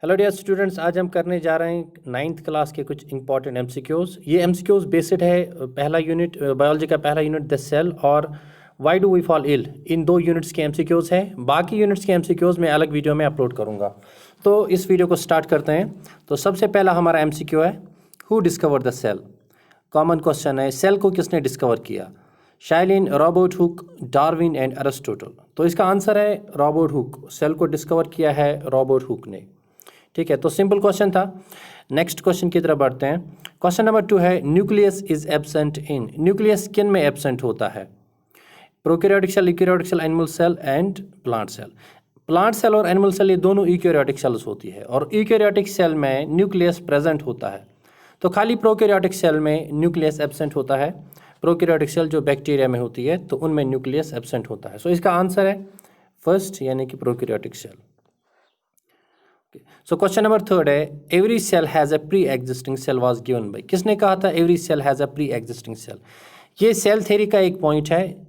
Hello dear students, आज हम करने जा रहे हैं नाइन्थ क्लास के कुछ इंपॉर्टेंट एमसीक्यूज। ये एमसीक्यूज बेस्ड है पहला यूनिट बायोलॉजी का पहला यूनिट द सेल और why do we fall ill, इन दो यूनिट्स के एमसीक्यूज हैं। बाकी यूनिट्स के एमसीक्यूज मैं अलग वीडियो में अपलोड करूंगा। तो इस वीडियो को स्टार्ट करते हैं। तो सबसे पहला हमारा एमसीक्यू है, who discover the cell. Common question है, सेल को किसने डिस्कवर किया? Schleiden, Robert Hooke, Darwin and Aristotle. तो इसका आंसर है रॉबर्ट हुक। सेल को डिस्कवर किया है रॉबर्ट हुक ने। ठीक है, तो सिंपल क्वेश्चन था। नेक्स्ट क्वेश्चन की तरफ बढ़ते हैं। क्वेश्चन नंबर 2 है, nucleus is absent in. Nucleus किन में एब्सेंट होता है? Prokaryotic cell, eukaryotic cell, animal cell and plant cell. Plant cell और एनिमल सेल ये दोनों यूकैरियोटिक सेल्स होती है और यूकैरियोटिक सेल में न्यूक्लियस प्रेजेंट होता है। तो खाली प्रोकैरियोटिक सेल में न्यूक्लियस एब्सेंट होता है। प्रोकैरियोटिक सेल जो बैक्टीरिया में होती है तो उनमें न्यूक्लियस एब्सेंट होता है। सो इसका आंसर है फर्स्ट, यानी कि prokaryotic cell. So question number 3 है, every cell has a pre existing cell was given by. किसने कहा था every cell has a pre existing cell? ये सेल थ्योरी का एक पॉइंट है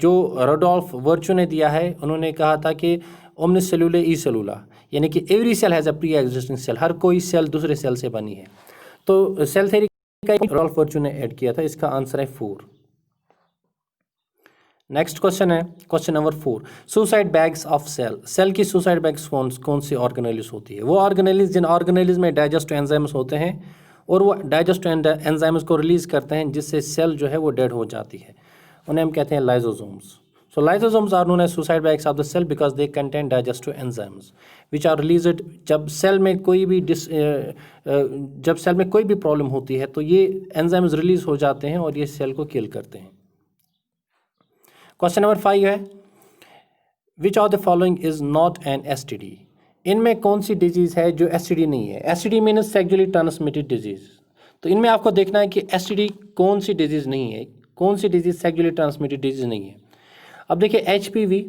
जो रोडोल्फ वर्चू ने दिया है। उन्होंने कहा था कि ओमनिस सेलुले ई सेलुला, यानी कि every cell has a pre existing cell. हर कोई सेल दूसरे सेल से बनी है। तो सेल थ्योरी का रोडोल्फ वर्चू ने ऐड किया था। इसका आंसर है 4। नेक्स्ट क्वेश्चन है question number 4, suicide bags of cell. Cell की सुसाइड बैग्स कौन सी ऑर्गेनेलिस होती है? वो ऑर्गेनेलिस जिन ऑर्गेनेलिस में डाइजेस्टिव एंजाइम्स होते हैं और वो डाइजेस्टिव एंजाइम्स को रिलीज करते हैं जिससे सेल जो है वो डेड हो जाती है। उन्हें हम कहते हैं lysosomes. So lysosomes are known as suicide bags of the cell because they contain digestive enzymes which are released. जब सेल में कोई भी प्रॉब्लम होती है तो ये एंजाइम्स रिलीज हो जाते हैं और ये सेल को किल करते हैं। क्वेश्चन नंबर 5 है, which of the following is not an STD. इनमें कौन सी डिजीज़ है जो एसटीडी नहीं है? STD means sexually transmitted disease. तो इनमें आपको देखना है कि एसटीडी कौन सी डिजीज़ नहीं है, कौन सी डिजीज़ सेक्सुअली ट्रांसमिटेड डिजीज़ नहीं है। अब देखिए एचपीवी,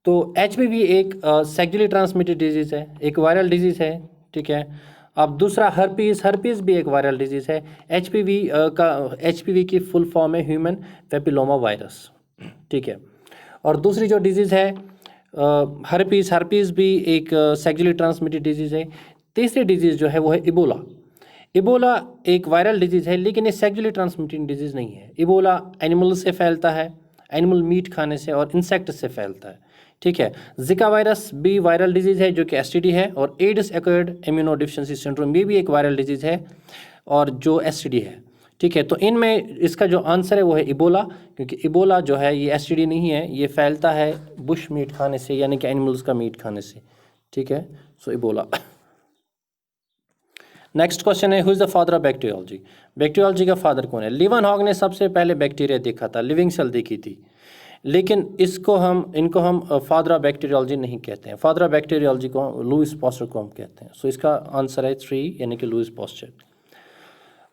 तो एचपीवी एक सेक्सुअली ट्रांसमिटेड डिजीज़ है, एक वायरल डिजीज़ है। ठीक है। अब दूसरा हर्पीस भी एक वायरल डिजीज़ है। एचपीवी की फुल फॉर्म है ह्यूमन पेपिलोमा वायरस। ठीक है। और दूसरी जो डिजीज़ है हर्पीस भी एक सेक्सुअली ट्रांसमिटेड डिजीज़ है। तीसरी डिजीज़ जो है वो है इबोला। इबोला एक वायरल डिजीज़ है लेकिन ये सेक्सुअली ट्रांसमिटेड डिजीज़ नहीं है। इबोला एनिमल से फैलता है, एनिमल मीट खाने से और इंसेक्ट से फैलता है। ठीक है। जिका वायरस भी वायरल डिजीज़ है जो कि एसटीडी है। और ads acquired immuno deficiency syndrome ये भी एक वायरल डिजीज़ है और जो एसटीडी है। ठीक है। तो इनमें इसका जो आंसर है वो है इबोला, क्योंकि इबोला जो है ये एसटीडी नहीं है, ये फैलता है बुश मीट खाने से, यानी कि एनिमल्स का मीट खाने से। ठीक है। सो इबोला। नेक्स्ट क्वेश्चन है, who is the father of bacteriology. Bacteriology का फादर कौन है? लिवन हॉग ने सबसे पहले बैक्टीरिया देखा था, लिविंग सेल देखी थी। लेकिन इनको हम फादर ऑफ बैक्टीरियोलॉजी नहीं कहते हैं। फादर ऑफ बैक्टीरियोलॉजी को लुईस पास्चर को हम कहते हैं। सो इसका आंसर है 3, यानी कि Lewis pasture.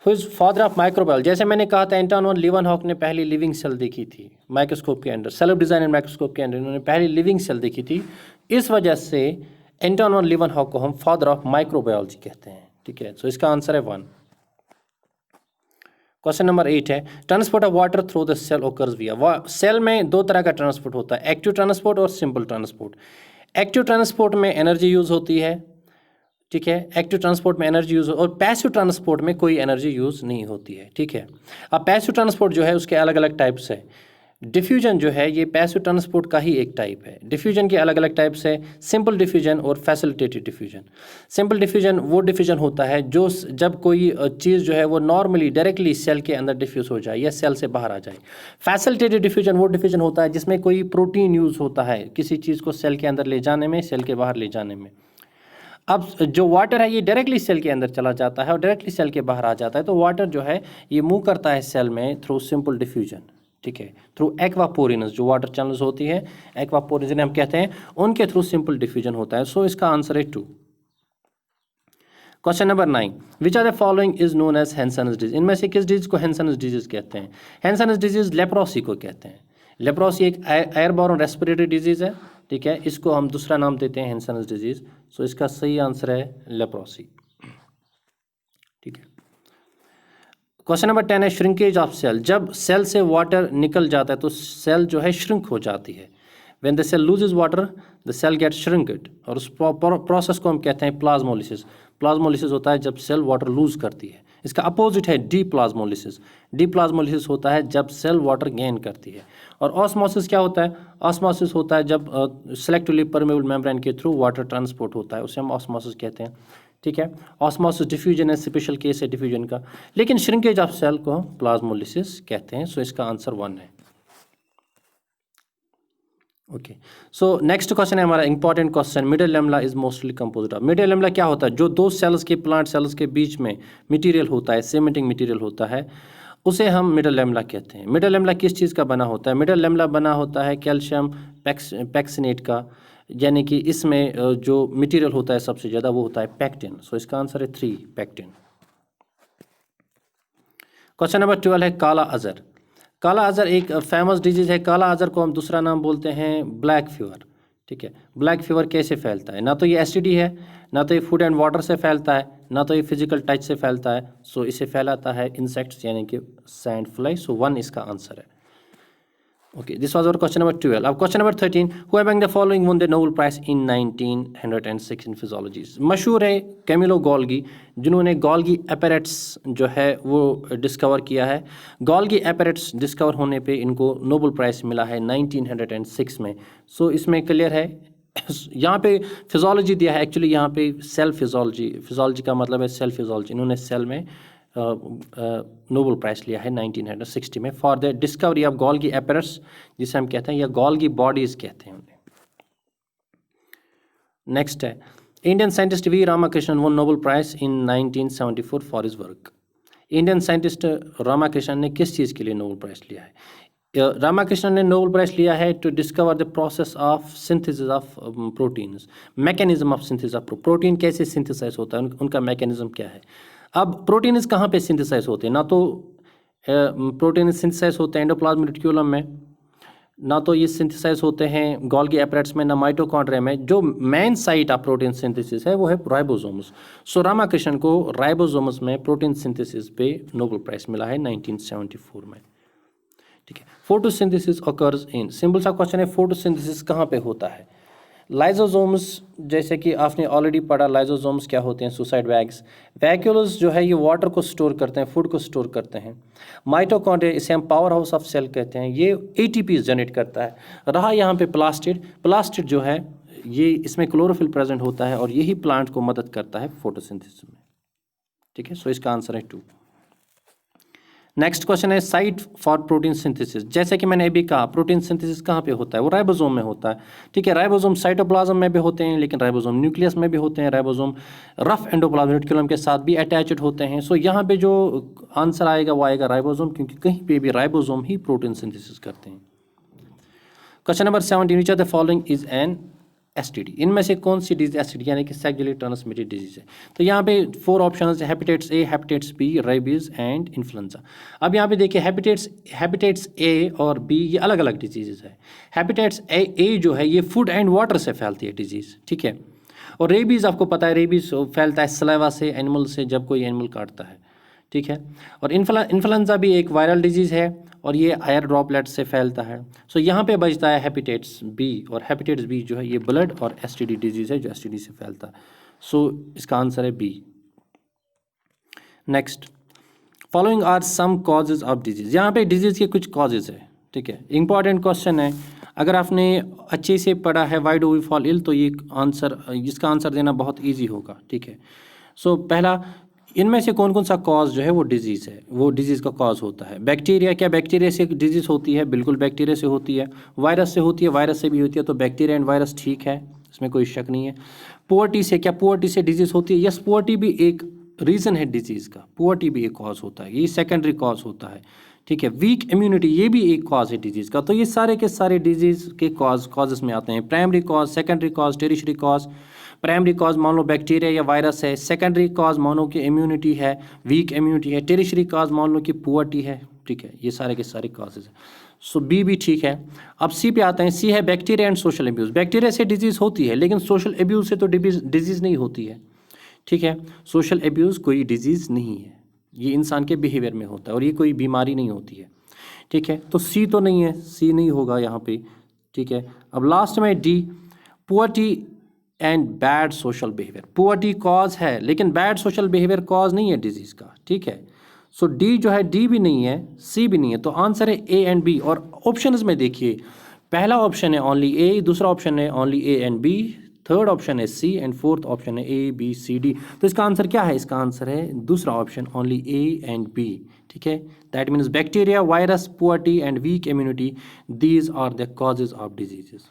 Who is father of microbiology. जैसे मैंने कहा था एंटन वन लीवनहॉक ने पहली लिविंग सेल देखी थी माइक्रोस्कोप के अंदर, cell of design and microscope के अंदर इन्होंने पहली लिविंग सेल देखी थी। इस वजह से एंटन वन लीवनहॉक को हम फादर ऑफ माइक्रोबायोलॉजी कहते हैं। ठीक है। सो इसका आंसर है 1। क्वेश्चन नंबर 8 है, transport of water through the cell occurs via. Cell में दो तरह का ट्रांसपोर्ट होता है, एक्टिव ट्रांसपोर्ट और सिंपल ट्रांसपोर्ट। एक्टिव ट्रांसपोर्ट में एनर्जी यूज होती है। ठीक है। एक्टिव ट्रांसपोर्ट में एनर्जी यूज और पैसिव ट्रांसपोर्ट में कोई एनर्जी यूज नहीं होती है। ठीक है। अब पैसिव ट्रांसपोर्ट जो है उसके अलग अलग टाइप्स है। डिफ्यूजन जो है ये पैसिव ट्रांसपोर्ट का ही एक टाइप है। डिफ्यूजन के अलग अलग टाइप्स है, सिंपल डिफ्यूजन और फैसिलिटेटेड डिफ्यूजन। सिंपल डिफ्यूजन वो डिफ्यूजन होता है जो जब कोई चीज़ जो है वो नॉर्मली डायरेक्टली सेल के अंदर डिफ्यूज हो जाए या सेल से बाहर आ जाए। फैसिलिटेटेड डिफ्यूजन वो डिफ्यूजन होता है जिसमें कोई प्रोटीन यूज़ होता है किसी चीज़ को सेल के अंदर ले जाने में, सेल के बाहर ले जाने में। अब जो वाटर है ये डायरेक्टली सेल के अंदर चला जाता है और डायरेक्टली सेल के बाहर आ जाता है। तो वाटर जो है ये मूव करता है सेल में थ्रू सिंपल डिफ्यूजन। ठीक है। थ्रू एक्वापोरिनस जो वाटर चैनल्स होती है, एक्वापोरिनस जिन्हें हम कहते हैं, उनके थ्रू सिंपल डिफ्यूजन होता है। सो इसका आंसर है 2। Question number 9, which are the following is known as Hansen's disease. इनमें से किस डिजीज को हैंसन्स डिजीज कहते हैं? हैंसन्स डिजीज लेप्रोसी को कहते हैं। लेप्रोसी एक एयरबॉर्न रेस्पिरेटरी डिजीज है। ठीक है। इसको हम दूसरा नाम देते हैं हैंसन्स डिजीज। सो इसका सही आंसर है लेप्रोसी। ठीक है। क्वेश्चन नंबर 10 है, श्रिंकेज ऑफ सेल। जब सेल से वाटर निकल जाता है तो सेल जो है श्रिंक हो जाती है। When the cell loses water the cell get shrinked, और उस प्रोसेस को हम कहते हैं प्लाज्मोलिसिस। प्लाज्मोलिसिस होता है जब सेल वाटर लूज करती है। इसका अपोजिट है डीप्लाज्मोलिसिस। डीप्लाज्मोलिसिस होता है जब सेल वाटर गेन करती है। और ऑस्मोसिस क्या होता है? ऑस्मोसिस होता है जब सेलेक्टिवली परमेबल मेम्ब्रेन के थ्रू वाटर ट्रांसपोर्ट होता है, उसे हम ऑस्मोसिस कहते हैं। ठीक है, ऑस्मोसिस डिफ्यूजन है, स्पेशल केस है डिफ्यूजन का, लेकिन श्रिंकेज ऑफ सेल को हम प्लाज्मोलिसिस कहते हैं। सो इसका आंसर 1 है। ओके, सो नेक्स्ट क्वेश्चन है हमारा important question, middle lamella is mostly composed of. Middle lamella क्या होता है? जो दो सेल्स के, प्लांट सेल्स के बीच में मटेरियल होता है, सीमेंटिंग मटेरियल होता है, उसे हम मिडल लैमेला कहते हैं। मिडल लैमेला किस चीज़ का बना होता है? मिडल लैमेला बना होता है कैल्शियम पैक्सिनेट का, यानी कि इसमें जो मटेरियल होता है सबसे ज़्यादा वो होता है पैक्टिन। सो इसका आंसर है 3, पैक्टिन। क्वेश्चन नंबर 12 है काला अजहर। काला अजहर एक फेमस डिजीज़ है। काला अजहर को हम दूसरा नाम बोलते हैं ब्लैक फीवर। ठीक है, ब्लैक फीवर कैसे फैलता है? ना तो ये एसटीडी है, ना तो ये फूड एंड वाटर से फैलता है, ना तो ये फिजिकल टच से फैलता है। सो इसे फैलाता है इंसेक्ट्स यानी कि सैंड फ्लाई। सो 1 इसका आंसर है। Okay, this was our question number 12। अब question number 13, who among the following won the Nobel prize in 1906 in physiology. मशहूर है कैमिलो गोल्गी, जिन्होंने गोल्गी एपैरेट्स जो है वो डिस्कवर किया है। गोल्गी एपैरेट्स डिस्कवर होने पे इनको नोबेल प्राइज़ मिला है 1906 में। सो इसमें क्लियर है, यहाँ पे फिजियोलॉजी दिया है, एक्चुअली यहाँ पे सेल फिजियोलॉजी, फिजियोलॉजी का मतलब है सेल फिजियोलॉजी। इन्होंने सेल में नोबेल प्राइज़ लिया है 1960 में for the discovery of Golgi apparatus, जिसे हम कहते हैं या गोल्गी बॉडीज़ कहते हैं उन्हें। नेक्स्ट है Indian scientist V Ramakrishnan won Nobel prize in 1974 for his work. Indian scientist Ramakrishnan ने किस चीज़ के लिए नोबेल प्राइज़ लिया है? रामाकृष्णन ने नोबेल प्राइज़ लिया है to discover the process of synthesis of proteins, mechanism of synthesis of protein, कैसे सिंथेसाइज होता है, उनका मैकेनिज्म क्या है। अब प्रोटीन्स कहाँ पे सिंथेसाइज होते हैं? ना तो प्रोटीन सिंथेसाइज होते हैं एंडोप्लाज्मिक रेटिकुलम में, ना तो ये सिंथेसाइज होते हैं गोल्गी एपैरेट्स में, ना माइटोकॉन्ड्रिया में। जो main site of protein synthesis है वो है राइबोसोम्स। सो रामाकृष्णन को राइबोसोम्स में प्रोटीन सिंथेसिस पे नोबेल प्राइज़ मिला है 1974 में। ठीक है, फोटोसिंथेसिस ऑकर्स इन, सिंपल सा क्वेश्चन है, फोटोसिंथेसिस कहाँ पे होता है? लाइजोसोम्स, जैसे कि आपने ऑलरेडी पढ़ा, लाइजोसोम्स क्या होते हैं? Suicide wags. वैक्यूल्स जो है ये वाटर को स्टोर करते हैं, फूड को स्टोर करते हैं। माइटोकॉन्ड्रिया, इसे हम पावर हाउस ऑफ सेल कहते हैं, ये एटीपी जनरेट करता है। रहा यहाँ पे प्लास्टिड, प्लास्टिड जो है ये, इसमें क्लोरोफिल प्रेजेंट होता है और यही प्लांट को मदद करता है फोटोसिंथेसिस में। ठीक है, सो इसका आंसर है 2। नेक्स्ट क्वेश्चन है साइट फॉर प्रोटीन सिंथेसिस। जैसे कि मैंने अभी कहा, प्रोटीन सिंथेसिस कहाँ पे होता है? वो राइबोसोम में होता है। ठीक है, राइबोसोम साइटोप्लाज्म में भी होते हैं, लेकिन राइबोसोम न्यूक्लियस में भी होते हैं, राइबोसोम रफ एंडोप्लाज्मिक रेटिकुलम के साथ भी अटैच्ड होते हैं। सो यहाँ पे जो आंसर आएगा वो आएगा राइबोसोम, क्योंकि कहीं पे भी राइबोसोम ही प्रोटीन सिंथेसिस करते हैं। Question number 17, which of the following is an STD. इनमें से कौन सी डिजीज एसटीडी यानी कि सेक्सुअली ट्रांसमिटेड डिजीज है? तो यहाँ पे 4 ऑप्शंस है, hepatitis A, hepatitis B, rabies and influenza. अब यहाँ पे देखिए हेपेटाइटिस ए और बी ये अलग अलग डिजीज़ है। हेपेटाइटिस ए जो है ये फूड एंड वाटर से फैलती है डिजीज़। ठीक है, और रेबीज़ आपको पता है, रेबीज़ फैलता है सलाइवा से, एनिमल से, जब कोई एनिमल काटता है। ठीक है, और इन्फ्लुएंजा भी एक वायरल डिजीज़ है और ये एयर ड्रॉपलेट से फैलता है। सो यहाँ पे बचता है हेपेटाइटिस बी, और हेपेटाइटिस बी जो है ये ब्लड और एसटीडी डिजीज़ है जो एसटीडी से फैलता है। सो इसका आंसर है B. Next, following are some causes of disease. यहाँ पे डिजीज़ के कुछ कॉजेज है। ठीक है, इंपॉर्टेंट क्वेश्चन है, अगर आपने अच्छे से पढ़ा है why do we fall ill, तो ये आंसर, इसका आंसर देना बहुत ईजी होगा। ठीक है, सो पहला, इनमें से कौन कौन सा कॉज जो है वो डिजीज़ है, वो डिजीज़ का कॉज होता है? बैक्टीरिया, क्या बैक्टीरिया से डिजीज़ होती है? बिल्कुल बैक्टीरिया से होती है। वायरस से होती है? वायरस से भी होती है। तो बैक्टीरिया एंड वायरस ठीक है, इसमें कोई शक नहीं है। पुअर्टी से, क्या पुअर्टी से डिजीज़ होती है? यस, पुअर्टी भी एक रीज़न है डिजीज़ का, पुअर्टी भी एक कॉज होता है, ये सेकेंडरी कॉज होता है। ठीक है, वीक इम्यूनिटी ये भी एक कॉज है डिजीज़ का। तो ये सारे के सारे डिजीज़ के कॉजेस में आते हैं। Primary cause, secondary cause, tertiary cause. Primary cause मान लो बैक्टीरिया या वायरस है, सेकेंडरी कॉज मान लो कि इम्यूनिटी है, वीक इम्यूनिटी है, टेरिशरी कॉज मान लो कि पुअर्टी है। ठीक है, ये सारे के सारे कॉजेज हैं। सो बी भी ठीक है। अब सी पे आते हैं। सी है bacteria and social abuse. Bacteria से डिजीज़ होती है, लेकिन सोशल एब्यूज़ से तो डिजीज़ नहीं होती है। ठीक है, सोशल एब्यूज़ कोई डिजीज़ नहीं है, ये इंसान के बिहेवियर में होता है और ये कोई बीमारी नहीं होती है। ठीक है, तो सी तो नहीं है, सी नहीं होगा यहाँ पे। ठीक है। अब लास्ट में D, poverty and bad social behaviour. Poverty cause है लेकिन बैड सोशल बिहेवियर कॉज नहीं है डिजीज़ का, ठीक है। सो डी जो है, डी भी नहीं है, सी भी नहीं है, तो आंसर है ए एंड बी। और ऑप्शंस में देखिए, पहला ऑप्शन है ओनली ए, दूसरा ऑप्शन है only A and B, third option है सी एंड फोर्थ ऑप्शन है ए बी सी डी। तो इसका आंसर क्या है? इसका आंसर है दूसरा option only A and B, ठीक है। That means bacteria, virus, poverty and weak immunity, these are the causes of diseases.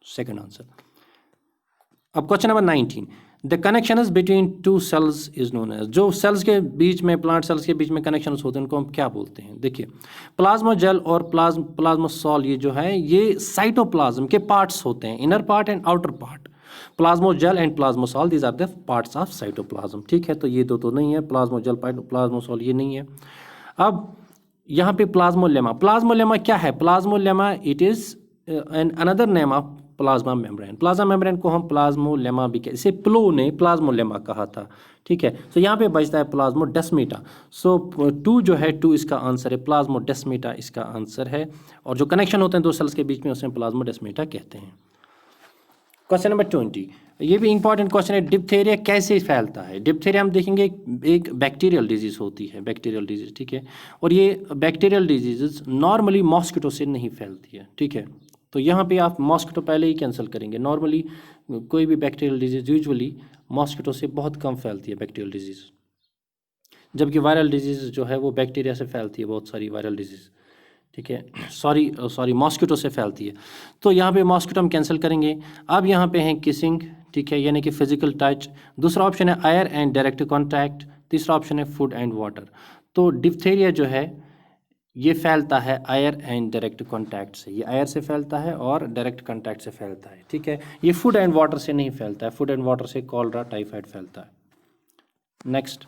Second answer. अब question number 19, the connections between two cells is known as. जो cells के बीच में, plant cells के बीच में कनेक्शंस होते हैं उनको हम क्या बोलते हैं? देखिए, प्लाज्मा जेल और प्लाज्मोसोल, ये जो है ये साइटोप्लाज्म के पार्ट्स होते हैं, inner part and outer part. Plasmogel and plasmosol, these are the parts of cytoplasm, ठीक है। तो ये दो तो नहीं है, प्लाज्मोजेल प्लाज्मोसोल ये नहीं है। अब यहाँ पे प्लाज्मोलेमा, प्लाज्मोलेमा क्या है? Plasmolemma it is an another name of plasma membrane. Plasma membrane को हम प्लाज्मोलेमा भी कहते हैं, इसे प्लो ने प्लाज्मोलेमा कहा था, ठीक है। तो यहाँ पे बचता है प्लाज्मोडेस्माटा। सो 2 जो है, 2 इसका आंसर है, प्लाज्मोडेस्माटा इसका आंसर है। और जो कनेक्शन होते हैं दो सेल्स के बीच में उसे प्लाज्मोडेस्माटा कहते हैं। क्वेश्चन नंबर 20, ये भी इंपॉर्टेंट क्वेश्चन है, डिप्थेरिया कैसे फैलता है? डिप्थेरिया हम देखेंगे एक बैक्टीरियल डिजीज़ होती है, बैक्टीरियल डिजीज़, ठीक है। और ये बैक्टीरियल डिजीज़ नॉर्मली मॉस्किटो से नहीं फैलती है, ठीक है। तो यहाँ पे आप मॉस्किटो पहले ही कैंसिल करेंगे। नॉर्मली कोई भी बैक्टीरियल डिजीज़ यूजुअली मॉस्किटो से बहुत कम फैलती है, बैक्टीरियल डिजीज़, जबकि वायरल डिजीज़ जो है वो बैक्टीरिया से फैलती है, बहुत सारी वायरल डिजीज़, ठीक है। सॉरी मॉस्किटो से फैलती है। तो यहाँ पे मॉस्किटो हम कैंसिल करेंगे। अब यहाँ पे हैं किसिंग, ठीक है, यानी कि फिजिकल टच। दूसरा ऑप्शन है एयर एंड डायरेक्ट कॉन्टैक्ट। तीसरा ऑप्शन है फूड एंड वाटर। तो डिप्थेरिया जो है ये फैलता है एयर एंड डायरेक्ट कॉन्टैक्ट से, ये एयर से फैलता है और डायरेक्ट कॉन्टैक्ट से फैलता है, ठीक है। ये फूड एंड वाटर से नहीं फैलता है, फूड एंड वाटर से कॉलरा, टाइफाइड फैलता है। Next,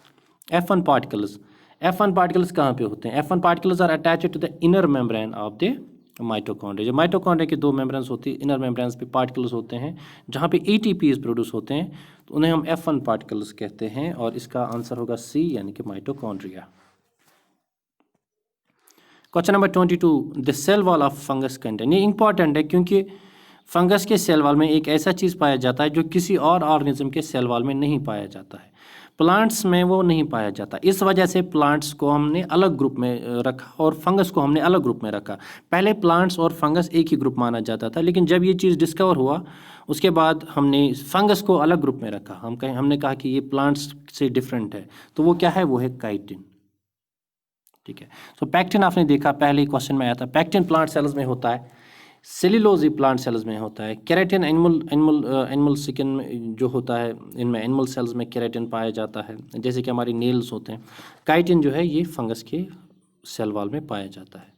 F1 particles. F1 particles कहाँ पे होते हैं? F1 particles are attached to the inner membrane of the mitochondria. जो माइटोकॉन्ड्रिया की 2 मेम्ब्रेन्स होती है, इनर मेम्ब्रेन्स पे पार्टिकल्स होते हैं जहाँ पे ATPs प्रोड्यूस होते हैं, तो उन्हें हम F1 पार्टिकल्स कहते हैं। और इसका आंसर होगा C, यानी कि mitochondria. Question number 22, the cell wall of fungus contain. ये इंपॉर्टेंट है क्योंकि फंगस के सेल वॉल में एक ऐसा चीज़ पाया जाता है जो किसी और ऑर्गेनिज्म के सेल वॉल में नहीं पाया जाता है। प्लांट्स में वो नहीं पाया जाता, इस वजह से प्लांट्स को हमने अलग ग्रुप में रखा और फंगस को हमने अलग ग्रुप में रखा। पहले प्लांट्स और फंगस एक ही ग्रुप माना जाता था, लेकिन जब ये चीज़ डिस्कवर हुआ उसके बाद हमने फंगस को अलग ग्रुप में रखा। हमने कहा कि ये प्लांट्स से डिफरेंट है, तो वो क्या है? वो है काइटिन, ठीक है। तो पैक्टिन आपने देखा, पहले ही क्वेश्चन में आया था। पैक्टिन प्लांट सेल्स में होता है, सेल्यूलोज प्लांट सेल्स में होता है, केराटिन एनिमल स्किन में जो होता है, इनमें एनिमल सेल्स में केराटिन पाया जाता है, जैसे कि हमारे नेल्स होते हैं। काइटिन जो है ये फंगस के सेल वॉल में पाया जाता है,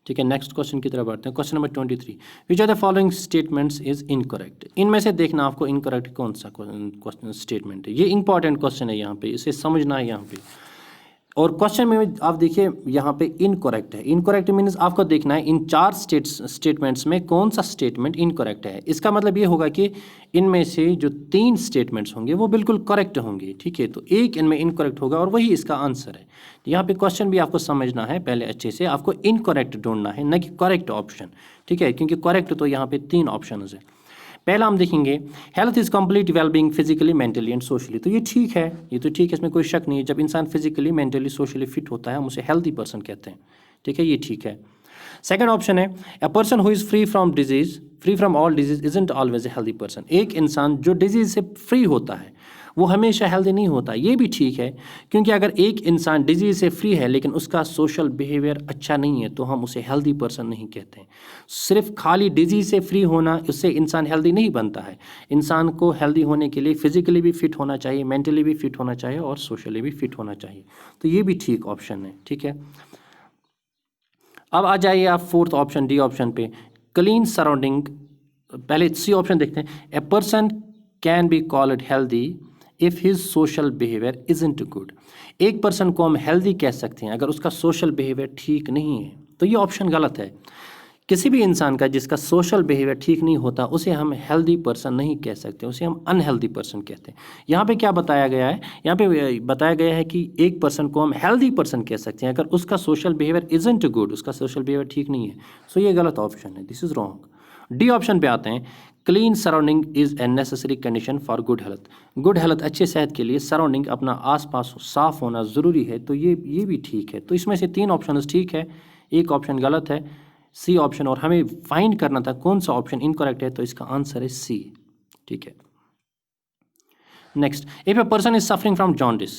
ठीक है। नेक्स्ट क्वेश्चन की तरफ बढ़ते हैं। Question number 23, which are the following statements is incorrect. इनमें से देखना आपको इनकरेक्ट कौन सा क्वेश्चन स्टेटमेंट है। ये इंपॉर्टेंट क्वेश्चन है, यहाँ पे इसे समझना है यहाँ पे। और क्वेश्चन में आप देखिए यहाँ पे इनकरेक्ट है। इनकरेक्ट मीन्स आपको देखना है इन 4 स्टेटमेंट्स में कौन सा स्टेटमेंट इनकरेक्ट है। इसका मतलब ये होगा कि इनमें से जो 3 स्टेटमेंट्स होंगे वो बिल्कुल करेक्ट होंगे, ठीक है। तो एक इनमें इनकरेक्ट होगा और वही इसका आंसर है। यहाँ पे क्वेश्चन भी आपको समझना है पहले अच्छे से, आपको इनकरेक्ट ढूंढना है, न कि करेक्ट ऑप्शन, ठीक है, क्योंकि करेक्ट तो यहाँ पे 3 ऑप्शन है। पहला हम देखेंगे health is complete wellbeing physically, mentally and socially. तो ये ठीक है, ये तो ठीक है, इसमें कोई शक नहीं है। जब इंसान फिजिकली, मेंटली, सोशली फिट होता है हम उसे हेल्दी पर्सन कहते हैं, ठीक है, ये ठीक है। सेकंड ऑप्शन है a person who is free from disease, free from all disease isn't always a healthy person. एक इंसान जो डिजीज से फ्री होता है वो हमेशा हेल्दी नहीं होता, ये भी ठीक है, क्योंकि अगर एक इंसान डिजीज से फ्री है लेकिन उसका सोशल बिहेवियर अच्छा नहीं है तो हम उसे हेल्दी पर्सन नहीं कहते हैं। सिर्फ खाली डिजीज से फ्री होना, उससे इंसान हेल्दी नहीं बनता है। इंसान को हेल्दी होने के लिए फिजिकली भी फिट होना चाहिए, मेंटली भी फिट होना चाहिए और सोशली भी फिट होना चाहिए। तो ये भी ठीक ऑप्शन है, ठीक है। अब आ जाइए आप 4th ऑप्शन, डी ऑप्शन पे, क्लीन सराउंडिंग। पहले सी ऑप्शन देखते हैं। A person can be called healthy if his social behaviour isn't good. एक पर्सन को हम हेल्दी कह सकते हैं अगर उसका सोशल बिहेवियर ठीक नहीं है, तो ये ऑप्शन गलत है। किसी भी इंसान का जिसका सोशल बिहेवियर ठीक नहीं होता उसे हम हेल्दी पर्सन नहीं कह सकते, उसे हम अनहेल्दी पर्सन कहते हैं। यहाँ पे क्या बताया गया है, यहाँ पे बताया गया है कि एक पर्सन को हम हेल्दी पर्सन कह सकते हैं अगर उसका सोशल बिहेवियर इजंट गुड, उसका सोशल बिहेवियर ठीक नहीं है। सो ये गलत ऑप्शन है, this is wrong. D option पे आते हैं, clean surrounding is a necessary condition for good health. Good health, अच्छे सेहत के लिए सराउंडिंग, अपना आसपास साफ होना ज़रूरी है। तो ये भी ठीक है। तो इसमें से 3 ऑप्शन ठीक है, एक ऑप्शन गलत है, सी ऑप्शन। और हमें फाइंड करना था कौन सा ऑप्शन इनकरेक्ट है, तो इसका आंसर है सी। ठीक है। Next, if a person is suffering from jaundice,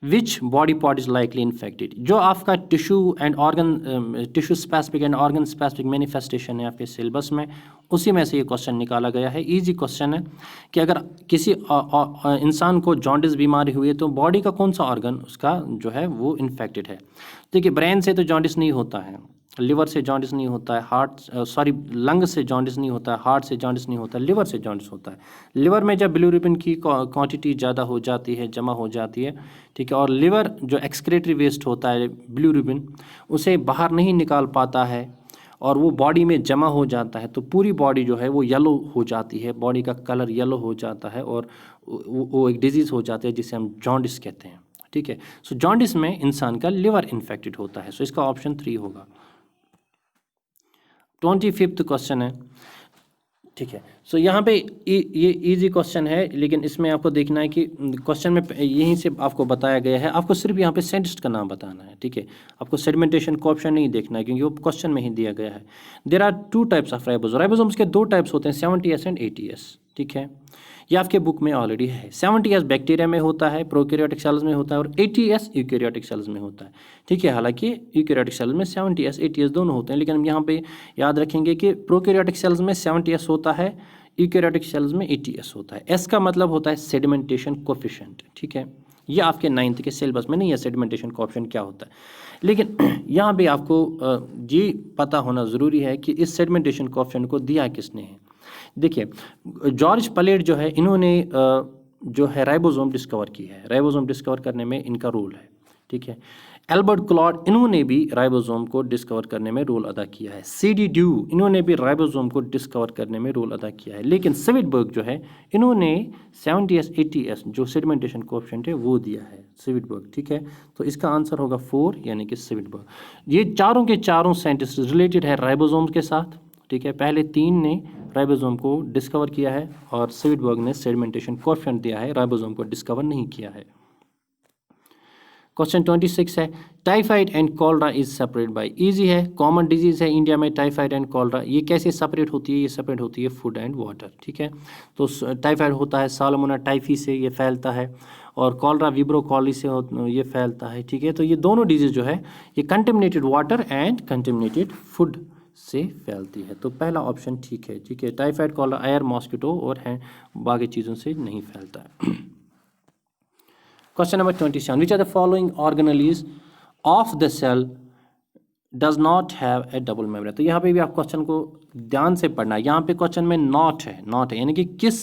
which body part is likely infected. जो आपका tissue and organ, tissue specific and organ specific manifestation है आपके सिलेबस में, उसी में से ये क्वेश्चन निकाला गया है। इजी क्वेश्चन है कि अगर किसी इंसान को जॉन्डिस बीमारी हुई है तो बॉडी का कौन सा ऑर्गन उसका जो है वो इन्फेक्टेड है। देखिए, ब्रेन से तो जॉन्डिस नहीं होता है, लिवर से जॉन्डिस नहीं होता है, लंग से जॉन्डिस नहीं होता है, हार्ट से जॉन्डिस नहीं होता है, लिवर से जॉन्डिस होता है। लिवर में जब बिलिरुबिन की क्वांटिटी ज़्यादा हो जाती है, जमा हो जाती है, ठीक है, और लिवर जो एक्सक्रीटरी वेस्ट होता है बिलिरुबिन, उसे बाहर नहीं निकाल पाता है और वो बॉडी में जमा हो जाता है, तो पूरी बॉडी जो है वो येलो हो जाती है, बॉडी का कलर येलो हो जाता है और वो एक डिजीज़ हो जाती है जिसे हम जॉन्डिस कहते हैं। ठीक है। सो जॉन्डिस में इंसान का लिवर इन्फेक्टेड होता है। सो इसका ऑप्शन 3 होगा। 25वां क्वेश्चन है। ठीक है। सो यहाँ पे ये इजी क्वेश्चन है, लेकिन इसमें आपको देखना है कि क्वेश्चन में यहीं से आपको बताया गया है, आपको सिर्फ यहाँ पे साइंटिस्ट का नाम बताना है। ठीक है। आपको सेडिमेंटेशन को ऑप्शन नहीं देखना है क्योंकि वो क्वेश्चन में ही दिया गया है। There are 2 types of ribosome. Ribosomes के 2 टाइप्स होते हैं, 70S एंड 80S। ठीक है, ये आपके बुक में ऑलरेडी है। 70S बैक्टीरिया में होता है, प्रोकैरियोटिक सेल्स में होता है, और 80S यूकैरियोटिक सेल्स में होता है। ठीक है, हालांकि यूकैरियोटिक सेल्स में 70S 80S दोनों होते हैं, लेकिन हम यहाँ पे याद रखेंगे कि प्रोकैरियोटिक सेल्स में 70S होता है, यूकैरियोटिक सेल्स में 80S होता है। एस का मतलब होता है सेडिमेंटेशन कोफिशिएंट। ठीक है, ये आपके 9th के सिलेबस में नहीं है सेडिमेंटेशन कोफिशिएंट क्या होता है, लेकिन यहाँ पे आपको ये पता होना ज़रूरी है कि इस सेडिमेंटेशन कोफिशिएंट को दिया किसने है। देखिए, जॉर्ज प्लेट जो है, इन्होंने जो है राइबोसोम डिस्कवर की है, राइबोसोम डिस्कवर करने में इनका रोल है। ठीक है। एल्बर्ट क्लॉड, इन्होंने भी राइबोसोम को डिस्कवर करने में रोल अदा किया है। CD ड्यू, इन्होंने भी राइबोसोम को डिस्कवर करने में रोल अदा किया है। लेकिन स्वीडबर्ग जो है, इन्होंने 70S 80S जो सेडिमेंटेशन कोएफिशिएंट है वो दिया है, स्वीडबर्ग। ठीक है, तो इसका आंसर होगा 4 यानी कि स्वीडबर्ग। ये चारों के चारों साइंटिस्ट रिलेटेड है राइबोसोम के साथ। ठीक है, पहले 3 ने राइबोसोम को डिस्कवर किया है और स्वीडबर्ग ने सेडिमेंटेशन कोएफिशिएंट दिया है, राइबोसोम को डिस्कवर नहीं किया है। क्वेश्चन 26 है, typhoid and cholera is separate by. Easy है, कॉमन डिजीज़ है इंडिया में टाइफाइड एंड कॉलरा। ये कैसे सेपरेट होती है? ये सेपरेट होती है फूड एंड वाटर। ठीक है, तो टाइफाइड होता है साल्मोना टाइफी से, ये फैलता है, और कॉलरा विब्रो कॉली से ये फैलता है। ठीक है, तो ये दोनों डिजीज़ जो है ये contaminated water and contaminated food से फैलती है। तो पहला ऑप्शन ठीक है। ठीक है, टाइफाइड, कॉलरा एयर, मॉस्किटो और है बाकी चीज़ों से नहीं फैलता है। Question number 27, which are the following organelles of the cell does not have a double membrane. तो यहाँ पे भी आप क्वेश्चन को ध्यान से पढ़ना है। यहाँ पे क्वेश्चन में नॉट है यानी कि किस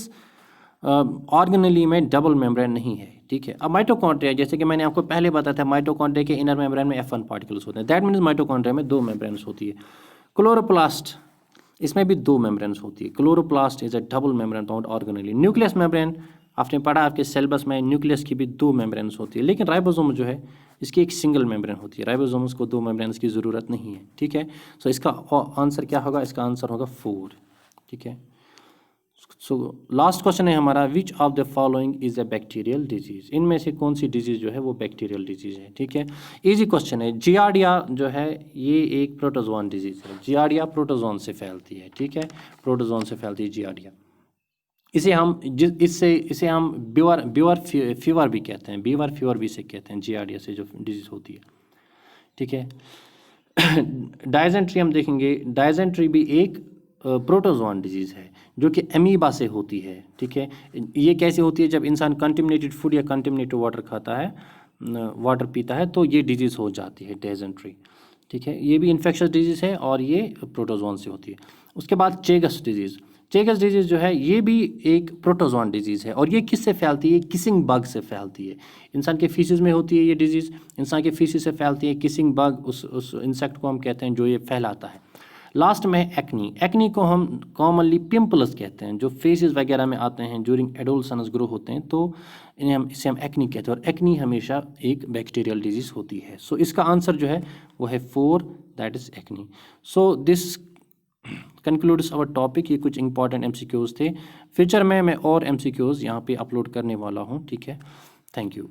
ऑर्गेनेली में डबल मेम्ब्रेन नहीं है। ठीक है, अब माइटोकॉन्ड्रिया, जैसे कि मैंने आपको पहले बताया था, माइटोकॉन्ड्रिया के इनर मेम्ब्रेन में F1 पार्टिकल्स होते हैं, दैट मीन्स माइटोकॉन्ड्रिया में 2 मेम्ब्रेन्स होती है। क्लोरोप्लास्ट, इसमें भी 2 मेम्ब्रेन्स होती है। Chloroplast is a double membrane bound organelle. Nucleus membrane आपने पढ़ा आपके सिलेबस में, न्यूक्लियस की भी 2 मेम्ब्रेन्स होती है, लेकिन राइबोसोम जो है इसकी एक सिंगल मेम्ब्रेन होती है। राइबोसोम्स को 2 मेम्ब्रेन्स की ज़रूरत नहीं है। ठीक है, सो इसका आंसर क्या होगा? इसका आंसर होगा 4। ठीक है, सो लास्ट क्वेश्चन है हमारा, which of the following is a bacterial disease. इनमें से कौन सी डिजीज़ जो है वो बैक्टीरियल डिजीज़ है। ठीक है, इजी क्वेश्चन है। जियार्डिया जो है ये एक प्रोटोजोन डिजीज़ है। जियार्डिया प्रोटोजोन से फैलती है। ठीक है, प्रोटोजोन से फैलती है जियार्डिया। इसे हम बीवर फीवर भी कहते हैं, बीवर फीवर भी इसे कहते हैं, जियार्डिया से जो डिजीज़ होती है। ठीक है, डायजेंट्री हम देखेंगे। डायजेंट्री भी एक प्रोटोजोन डिजीज़ है जो कि अमीबा से होती है। ठीक है, ये कैसे होती है? जब इंसान कंटेमिनेटेड फूड या कंटेमिनेटेड वाटर खाता है, वाटर पीता है, तो ये डिजीज़ हो जाती है डायजेंट्री। ठीक है, ये भी इन्फेक्शस डिजीज़ है और ये प्रोटोजोन से होती है। उसके बाद चेगस डिजीज़। चेगस डिजीज़ जो है ये भी एक प्रोटोजोन डिजीज़ है और ये किससे फैलती है? किसिंग बग से फैलती है। इंसान के फीसिस में होती है ये डिजीज़, इंसान के फीसिस से फैलती है। किसिंग बग उस इंसेक्ट को हम कहते हैं जो ये फैलाता है। लास्ट में है एक्नी। एक्नी को हम कॉमनली पिम्पल्स कहते हैं, जो फेसेस वगैरह में आते हैं ड्यूरिंग एडोलसेंस ग्रो होते हैं, तो इसे हम एक्नी कहते हैं, और एक्नी हमेशा एक बैक्टीरियल डिजीज़ होती है। सो इसका आंसर जो है वो है 4, that is acne. So this concludes our topic. ये कुछ इंपॉर्टेंट MCQs थे। फ्यूचर में मैं और MCQs यहाँ पे अपलोड करने वाला हूँ, ठीक है। Thank you.